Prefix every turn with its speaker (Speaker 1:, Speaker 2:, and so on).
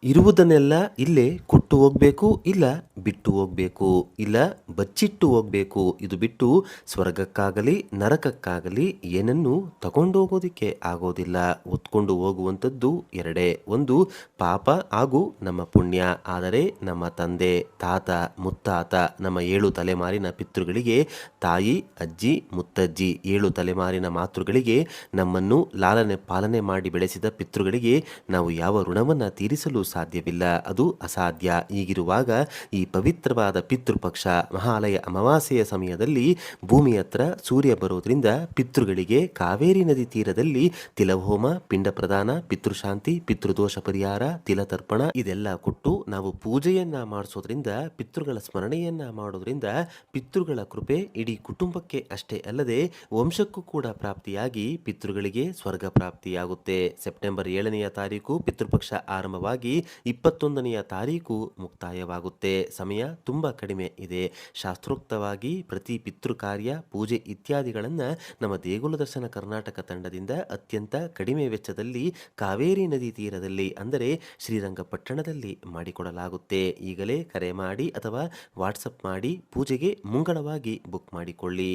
Speaker 1: ಇರುವುದನ್ನೆಲ್ಲ ಇಲ್ಲೇ ಕೊಟ್ಟು ಹೋಗ್ಬೇಕು, ಇಲ್ಲ ಬಿಟ್ಟು ಹೋಗ್ಬೇಕು, ಇಲ್ಲ ಬಚ್ಚಿಟ್ಟು ಹೋಗ್ಬೇಕು. ಇದು ಬಿಟ್ಟು ಸ್ವರ್ಗಕ್ಕಾಗಲಿ ನರಕಕ್ಕಾಗಲಿ ಏನನ್ನೂ ತಗೊಂಡೋಗೋದಕ್ಕೆ ಆಗೋದಿಲ್ಲ. ಹೊತ್ಕೊಂಡು ಹೋಗುವಂಥದ್ದು ಎರಡೇ, ಒಂದು ಪಾಪ ಹಾಗೂ ನಮ್ಮ ಪುಣ್ಯ. ಆದರೆ ನಮ್ಮ ತಂದೆ, ತಾತ, ಮುತ್ತಾತ, ನಮ್ಮ 7 ತಲೆಮಾರಿನ ಪಿತೃಗಳಿಗೆ, ತಾಯಿ, ಅಜ್ಜಿ, ಮುತ್ತಜ್ಜಿ, 7 ತಲೆಮಾರಿನ ಮಾತೃಗಳಿಗೆ, ನಮ್ಮನ್ನು ಲಾಲನೆ ಪಾಲನೆ ಮಾಡಿ ಬೆಳೆಸಿದ ಪಿತೃಗಳಿಗೆ ನಾವು ಯಾವ ಋಣವನ್ನು ತೀರಿಸಲು ಸಾಧ್ಯವಿಲ್ಲ. ಅದು ಅಸಾಧ್ಯ. ಹೀಗಿರುವಾಗ ಈ ಪವಿತ್ರವಾದ ಪಿತೃಪಕ್ಷ ಮಹಾಲಯ ಅಮಾವಾಸ್ಯೆಯ ಸಮಯದಲ್ಲಿ ಭೂಮಿ ಹತ್ರ ಸೂರ್ಯ ಬರೋದ್ರಿಂದ ಪಿತೃಗಳಿಗೆ ಕಾವೇರಿ ನದಿ ತೀರದಲ್ಲಿ ತಿಲಹೋಮ, ಪಿಂಡ ಪ್ರದಾನ, ಪಿತೃಶಾಂತಿ, ಪಿತೃದೋಷ ಪರಿಹಾರ, ತಿಲತರ್ಪಣ ಇದೆಲ್ಲ ಕೊಟ್ಟು ನಾವು ಪೂಜೆಯನ್ನ ಮಾಡಿಸೋದ್ರಿಂದ, ಪಿತೃಗಳ ಸ್ಮರಣೆಯನ್ನ ಮಾಡೋದ್ರಿಂದ ಪಿತೃಗಳ ಕೃಪೆ ಇಡೀ ಕುಟುಂಬಕ್ಕೆ ಅಷ್ಟೇ ಅಲ್ಲದೆ ವಂಶಕ್ಕೂ ಕೂಡ ಪ್ರಾಪ್ತಿಯಾಗಿ ಪಿತೃಗಳಿಗೆ ಸ್ವರ್ಗ ಪ್ರಾಪ್ತಿಯಾಗುತ್ತೆ. ಸೆಪ್ಟೆಂಬರ್ 7ನೇ ತಾರೀಕು ಪಿತೃಪಕ್ಷ ಆರಂಭವಾಗಿ 21ನೇ ತಾರೀಕು ಮುಕ್ತಾಯವಾಗುತ್ತೆ. ಸಮಯ ತುಂಬ ಕಡಿಮೆ ಇದೆ. ಶಾಸ್ತ್ರೋಕ್ತವಾಗಿ ಪ್ರತಿ ಪಿತೃ ಕಾರ್ಯ, ಪೂಜೆ ಇತ್ಯಾದಿಗಳನ್ನು ನಮ್ಮ ದೇಗುಲ ದರ್ಶನ ಕರ್ನಾಟಕ ತಂಡದಿಂದ ಅತ್ಯಂತ ಕಡಿಮೆ ವೆಚ್ಚದಲ್ಲಿ ಕಾವೇರಿ ನದಿ ತೀರದಲ್ಲಿ ಅಂದರೆ ಶ್ರೀರಂಗಪಟ್ಟಣದಲ್ಲಿ ಮಾಡಿಕೊಡಲಾಗುತ್ತೆ. ಈಗಲೇ ಕರೆ ಮಾಡಿ ಅಥವಾ ವಾಟ್ಸಪ್ ಮಾಡಿ ಪೂಜೆಗೆ ಮುಂಗಡವಾಗಿ ಬುಕ್ ಮಾಡಿಕೊಳ್ಳಿ.